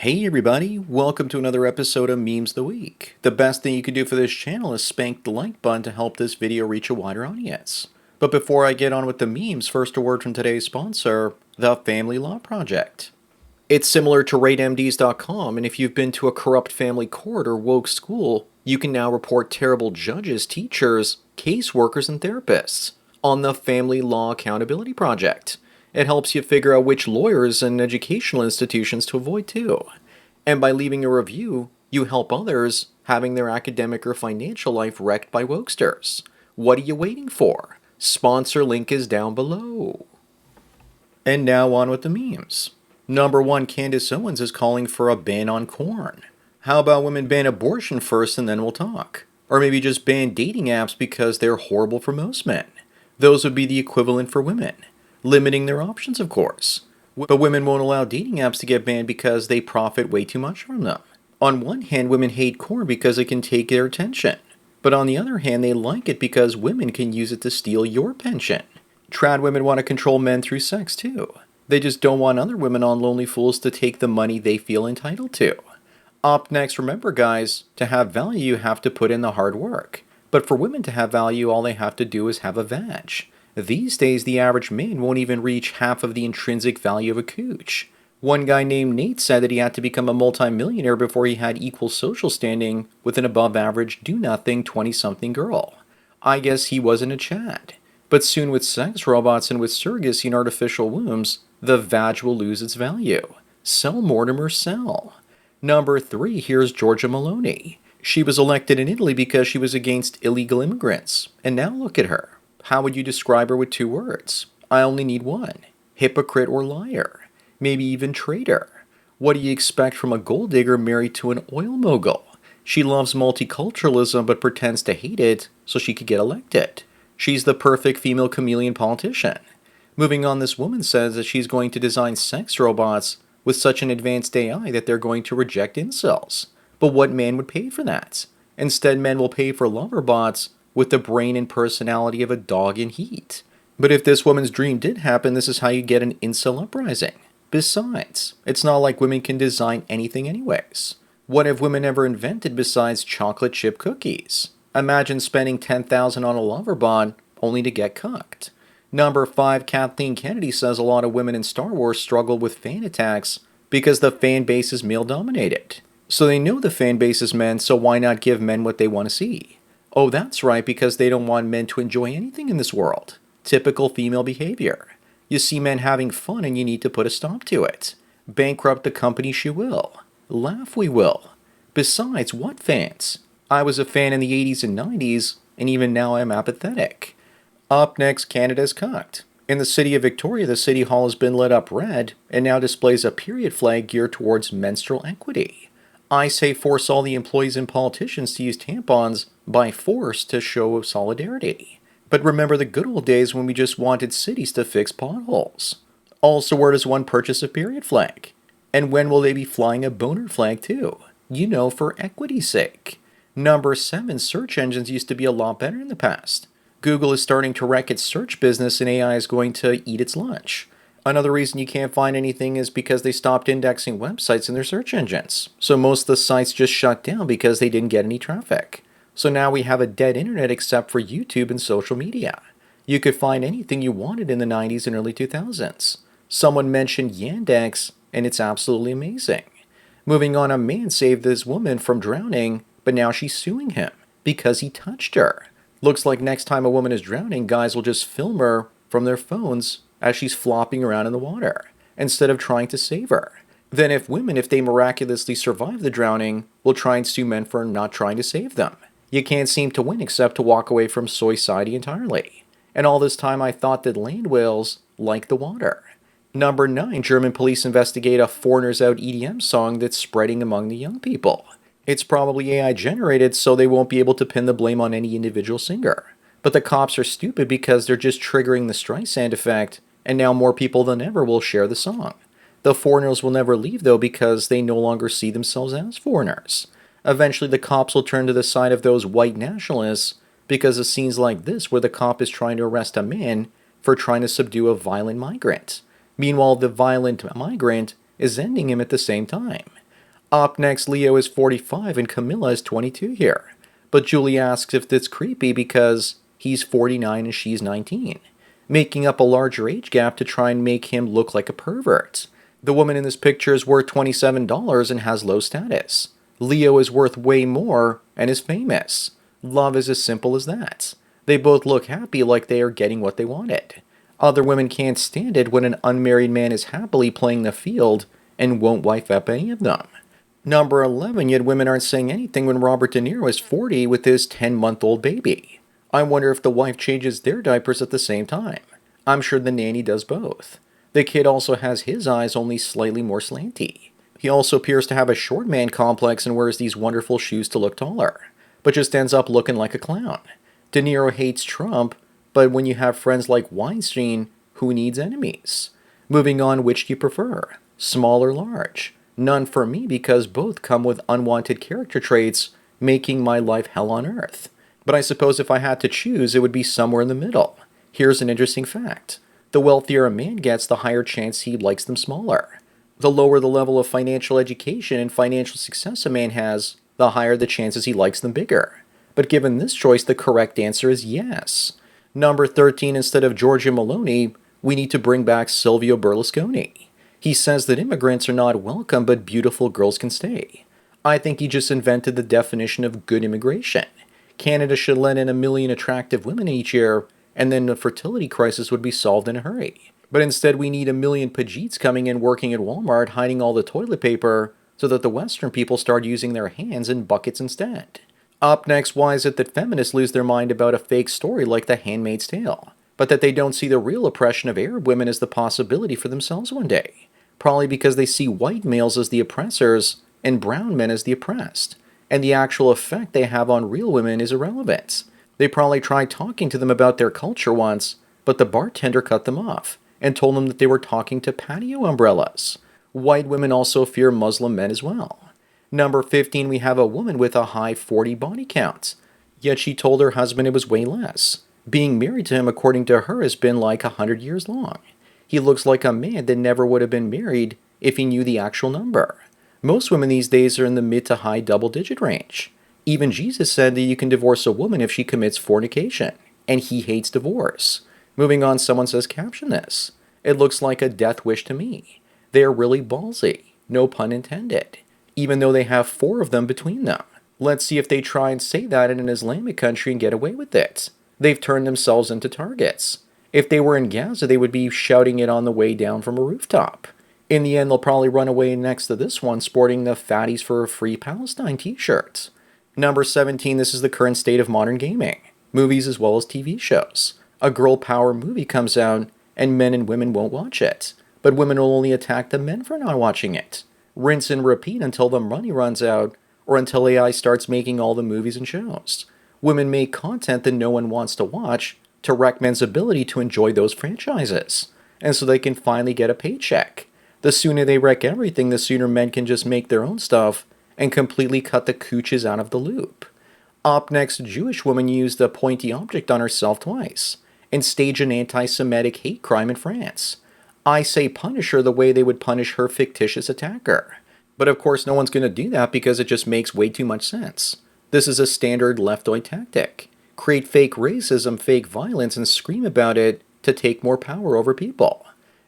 Hey everybody, welcome to another episode of Memes of the Week. The best thing you can do for this channel is spank the like button to help this video reach a wider audience. But before I get on with the memes, first a word from today's sponsor, the Family Law Project. It's similar to RateMDs.com, and if you've been to a corrupt family court or woke school, you can now report terrible judges, teachers, caseworkers, and therapists on the Family Law Accountability Project. It helps you figure out which lawyers and educational institutions to avoid too. And by leaving a review, you help others having their academic or financial life wrecked by wokesters. What are you waiting for? Sponsor link is down below. And now on with the memes. Number 1, Candace Owens is calling for a ban on corn. How about women ban abortion first and then we'll talk? Or maybe just ban dating apps because they're horrible for most men. Those would be the equivalent for women. Limiting their options, of course. But women won't allow dating apps to get banned because they profit way too much from them. On one hand, women hate corn because it can take their attention. But on the other hand, they like it because women can use it to steal your pension. Trad women want to control men through sex too. They just don't want other women on Lonely Fools to take the money they feel entitled to. Up next, remember guys, to have value you have to put in the hard work. But for women to have value, all they have to do is have a vag. These days, the average man won't even reach half of the intrinsic value of a cooch. One guy named Nate said that he had to become a multimillionaire before he had equal social standing with an above-average do-nothing 20-something girl. I guess he wasn't a Chad. But soon with sex robots and with surrogacy and artificial wombs, the vag will lose its value. Sell, Mortimer, sell. Number 3, here's Giorgia Meloni. She was elected in Italy because she was against illegal immigrants. And now look at her. How would you describe her with 2 words? I only need one. Hypocrite or liar. Maybe even traitor. What do you expect from a gold digger married to an oil mogul? She loves multiculturalism but pretends to hate it so she could get elected. She's the perfect female chameleon politician. Moving on, this woman says that she's going to design sex robots with such an advanced AI that they're going to reject incels. But what man would pay for that? Instead, men will pay for lover bots with the brain and personality of a dog in heat. But if this woman's dream did happen, this is how you get an incel uprising. Besides, it's not like women can design anything anyways. What have women ever invented besides chocolate chip cookies? Imagine spending $10,000 on a lover bond only to get cucked. Number 5, Kathleen Kennedy says a lot of women in Star Wars struggle with fan attacks because the fan base is male dominated. So they know the fan base is men, so why not give men what they want to see? Oh, that's right, because they don't want men to enjoy anything in this world. Typical female behavior. You see men having fun and you need to put a stop to it. Bankrupt the company she will. Laugh we will. Besides, what fans? I was a fan in the 80s and 90s, and even now I'm apathetic. Up next, Canada's cucked. In the city of Victoria, the city hall has been lit up red and now displays a period flag geared towards menstrual equity. I say force all the employees and politicians to use tampons by force to show solidarity. But remember the good old days when we just wanted cities to fix potholes. Also, where does one purchase a period flag? And when will they be flying a boner flag too? You know, for equity's sake. Number 7, search engines used to be a lot better in the past. Google is starting to wreck its search business and AI is going to eat its lunch. Another reason you can't find anything is because they stopped indexing websites in their search engines. So most of the sites just shut down because they didn't get any traffic. So now we have a dead internet except for YouTube and social media. You could find anything you wanted in the 90s and early 2000s. Someone mentioned Yandex, and it's absolutely amazing. Moving on, a man saved this woman from drowning, but now she's suing him because he touched her. Looks like next time a woman is drowning, guys will just film her from their phones as she's flopping around in the water, instead of trying to save her. Then if they miraculously survive the drowning, will try and sue men for not trying to save them. You can't seem to win except to walk away from society entirely. And all this time I thought that land whales like the water. Number 9, German police investigate a Foreigners Out EDM song that's spreading among the young people. It's probably AI generated, so they won't be able to pin the blame on any individual singer. But the cops are stupid because they're just triggering the Streisand effect, and now more people than ever will share the song. The foreigners will never leave though because they no longer see themselves as foreigners. Eventually the cops will turn to the side of those white nationalists because of scenes like this where the cop is trying to arrest a man for trying to subdue a violent migrant. Meanwhile, the violent migrant is ending him at the same time. Up next, Leo is 45 and Camilla is 22 here. But Julie asks if it's creepy because he's 49 and she's 19, making up a larger age gap to try and make him look like a pervert. The woman in this picture is worth $27 and has low status. Leo is worth way more and is famous. Love is as simple as that. They both look happy like they are getting what they wanted. Other women can't stand it when an unmarried man is happily playing the field and won't wife up any of them. Number 11, yet women aren't saying anything when Robert De Niro is 40 with his 10-month-old baby. I wonder if the wife changes their diapers at the same time. I'm sure the nanny does both. The kid also has his eyes only slightly more slanty. He also appears to have a short man complex and wears these wonderful shoes to look taller, but just ends up looking like a clown. De Niro hates Trump, but when you have friends like Weinstein, who needs enemies? Moving on, which do you prefer? Small or large? None for me because both come with unwanted character traits, making my life hell on earth. But I suppose if I had to choose, it would be somewhere in the middle. Here's an interesting fact. The wealthier a man gets, the higher chance he likes them smaller. The lower the level of financial education and financial success a man has, the higher the chances he likes them bigger. But given this choice, the correct answer is yes. Number 13, instead of Giorgia Meloni, we need to bring back Silvio Berlusconi. He says that immigrants are not welcome, but beautiful girls can stay. I think he just invented the definition of good immigration. Canada should let in 1 million attractive women each year, and then the fertility crisis would be solved in a hurry. But instead we need 1 million Pajeets coming in working at Walmart hiding all the toilet paper so that the Western people start using their hands and buckets instead. Up next, why is it that feminists lose their mind about a fake story like The Handmaid's Tale, but that they don't see the real oppression of Arab women as the possibility for themselves one day? Probably because they see white males as the oppressors and brown men as the oppressed, and the actual effect they have on real women is irrelevant. They probably tried talking to them about their culture once, but the bartender cut them off and told them that they were talking to patio umbrellas. White women also fear Muslim men as well. Number 15, we have a woman with a high 40 body count, yet she told her husband it was way less. Being married to him, according to her, has been like 100 years long. He looks like a man that never would have been married if he knew the actual number. Most women these days are in the mid to high double-digit range. Even Jesus said that you can divorce a woman if she commits fornication, and he hates divorce. Moving on, someone says, caption this. It looks like a death wish to me. They are really ballsy, no pun intended, even though they have 4 of them between them. Let's see if they try and say that in an Islamic country and get away with it. They've turned themselves into targets. If they were in Gaza, they would be shouting it on the way down from a rooftop. In the end, they'll probably run away next to this one sporting the Fatties for a Free Palestine t-shirt. Number 17, this is the current state of modern gaming. Movies as well as TV shows. A girl power movie comes out, and men and women won't watch it. But women will only attack the men for not watching it. Rinse and repeat until the money runs out, or until AI starts making all the movies and shows. Women make content that no one wants to watch to wreck men's ability to enjoy those franchises, and so they can finally get a paycheck. The sooner they wreck everything, the sooner men can just make their own stuff and completely cut the cooches out of the loop. Up next, a Jewish woman used a pointy object on herself twice and staged an anti-Semitic hate crime in France. I say punish her the way they would punish her fictitious attacker. But of course no one's going to do that because it just makes way too much sense. This is a standard leftoid tactic. Create fake racism, fake violence, and scream about it to take more power over people.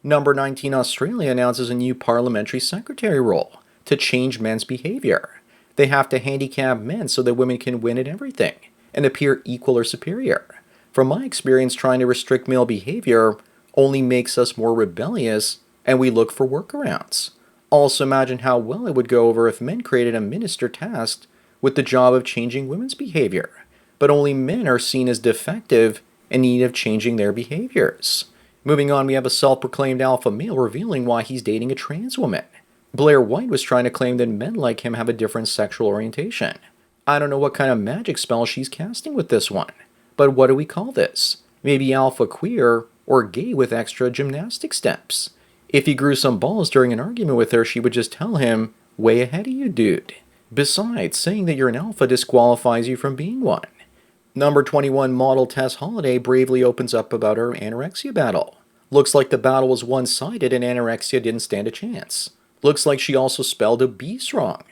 Number 19, Australia announces a new parliamentary secretary role to change men's behavior. They have to handicap men so that women can win at everything and appear equal or superior. From my experience, trying to restrict male behavior only makes us more rebellious, and we look for workarounds. Also, imagine how well it would go over if men created a minister tasked with the job of changing women's behavior, but only men are seen as defective in need of changing their behaviors. Moving on, we have a self-proclaimed alpha male revealing why he's dating a trans woman. Blair White was trying to claim that men like him have a different sexual orientation. I don't know what kind of magic spell she's casting with this one, but what do we call this? Maybe alpha queer or gay with extra gymnastic steps. If he grew some balls during an argument with her, she would just tell him, way ahead of you, dude. Besides, saying that you're an alpha disqualifies you from being one. Number 21, model Tess Holliday bravely opens up about her anorexia battle. Looks like the battle was one-sided and anorexia didn't stand a chance. Looks like she also spelled obese wrong.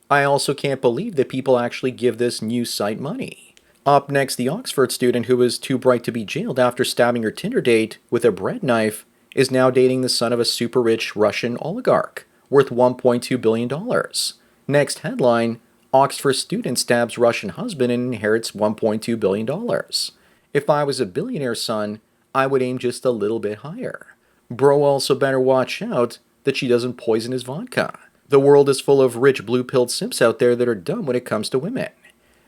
I also can't believe that people actually give this news site money. Up next, the Oxford student who was too bright to be jailed after stabbing her Tinder date with a bread knife is now dating the son of a super rich Russian oligarch, worth $1.2 billion. Next headline, Oxford student stabs Russian husband and inherits $1.2 billion. If I was a billionaire's son, I would aim just a little bit higher. Bro also better watch out that she doesn't poison his vodka. The world is full of rich blue-pilled simps out there that are dumb when it comes to women.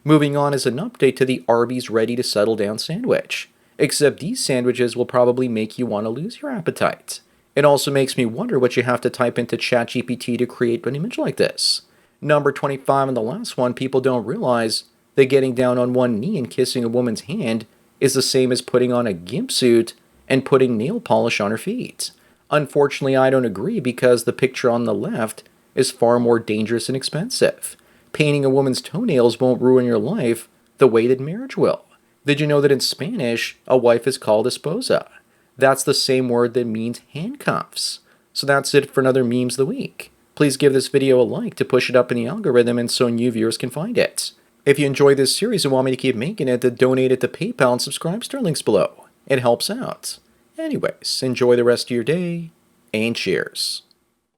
Moving on is an update to the Arby's Ready to Settle Down sandwich. Except these sandwiches will probably make you want to lose your appetite. It also makes me wonder what you have to type into ChatGPT to create an image like this. Number 25 and the last one, people don't realize that getting down on one knee and kissing a woman's hand is the same as putting on a gimp suit and putting nail polish on her feet. Unfortunately, I don't agree because the picture on the left is far more dangerous and expensive. Painting a woman's toenails won't ruin your life the way that marriage will. Did you know that in Spanish, a wife is called esposa? That's the same word that means handcuffs. So that's it for another Memes of the Week. Please give this video a like to push it up in the algorithm and so new viewers can find it. If you enjoy this series and want me to keep making it, then donate it to PayPal and subscribe to our links below. It helps out. Anyways, enjoy the rest of your day, and cheers.